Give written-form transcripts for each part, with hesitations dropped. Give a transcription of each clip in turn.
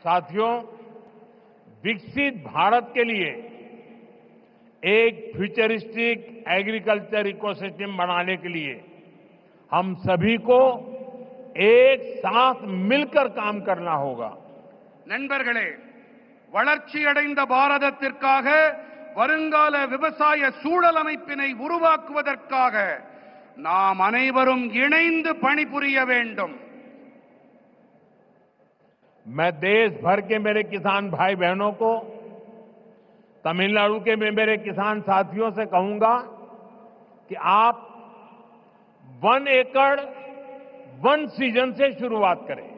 साथियों, विकसित भारत के लिए एक फ्यूचरिस्टिक एग्रीकल्चर इकोसिस्टम बनाने के लिए हम सभी को एक साथ मिलकर काम करना होगा। நண்பர்களே, வளர்ச்சியடைந்த பாரதத்திற்காக வருங்கால விவசாய சூழல் அமைப்பினை உருவாக்குவதற்காக நாம் அனைவரும் இணைந்து பணிபுரிய வேண்டும்। मैं देश भर के मेरे किसान भाई बहनों को, तमिलनाडु के मेरे किसान साथियों से कहूंगा कि आप 1 एकड़ 1 सीजन से शुरुआत करें।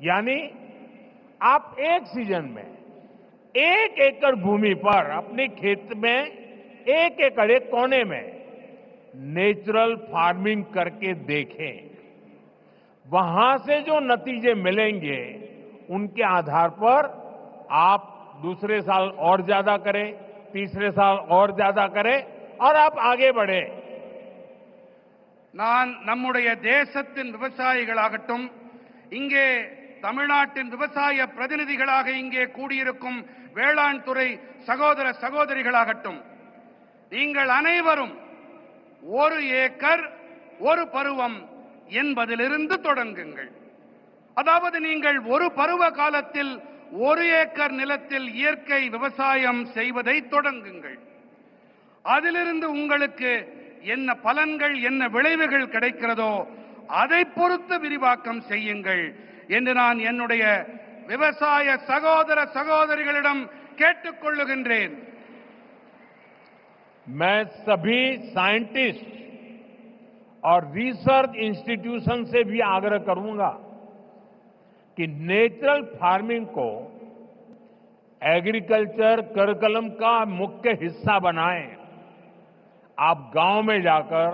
यानी आप एक सीजन में 1 एकड़ भूमि पर अपने खेत में 1 एकड़ एक कोने में नेचुरल फार्मिंग करके देखें। वहां से जो नतीजे मिलेंगे उनके आधार पर आप दूसरे साल और ज्यादा करें, तीसरे साल और ज्यादा करें और आप आगे बढ़े। நான் நம்முடைய தேசத்தின் விவசாயிகளாகட்டும், இங்கே தமிழ்நாட்டின் விவசாய பிரதிநிதிகளாக இங்கே கூடியிருக்கும் வேளாண் துறை சகோதர சகோதரிகளாகட்டும், நீங்கள் அனைவரும் 1 ஏக்கர் 1 பருவம் என்பதிலிருந்து தொடங்குங்கள்। அதாவது நீங்கள் ஒரு பருவ காலத்தில் 1 ஏக்கர் நிலத்தில் இயற்கை விவசாயம் செய்வதை தொடங்குங்கள்। அதிலிருந்து உங்களுக்கு என்ன பலன்கள், என்ன விளைவுகள் கிடைக்கிறதோ அதை பொறுத்து விரிவாக்கம் செய்யுங்கள் என்று நான் என்னுடைய விவசாய சகோதர சகோதரிகளிடம் கேட்டுக்கொள்ளுகின்றேன்। मैं सभी साइंटिस्ट और रिसर्च इंस्टीट्यूशन से भी आग्रह करूंगा कि नेचुरल फार्मिंग को एग्रीकल्चर करिकुलम का मुख्य हिस्सा बनाएं। आप गांव में जाकर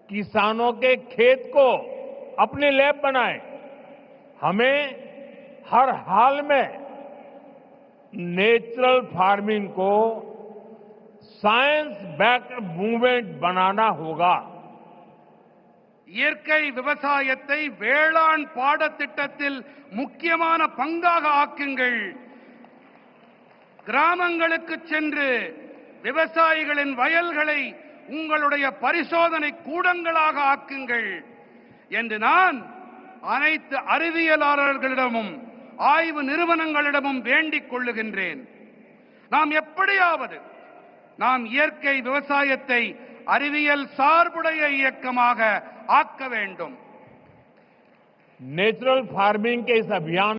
किसानों के खेत को अपनी लैब बनाएं। हमें हर हाल में नेचुरल फार्मिंग को साइंस बैक्ड मूवमेंट बनाना होगा। இயற்கை விவசாயத்தை வேளாண் பாடத்திட்டத்தில் முக்கியமான பங்காக ஆக்குங்கள்। கிராமங்களுக்கு சென்று விவசாயிகளின் வயல்களை உங்களுடைய பரிசோதனை கூடங்களாக ஆக்குங்கள் என்று நான் அனைத்து அறிவியலாளர்களிடமும் ஆய்வு நிறுவனங்களிடமும் வேண்டிக் கொள்ளுகின்றேன்। நாம் எப்படியாவது நாம் இயற்கை விவசாயத்தை அறிவியல் சார்புடைய இயக்கமாக ஆக்க வேண்டும்। नेचुरल फार्मिंग के इस अभियान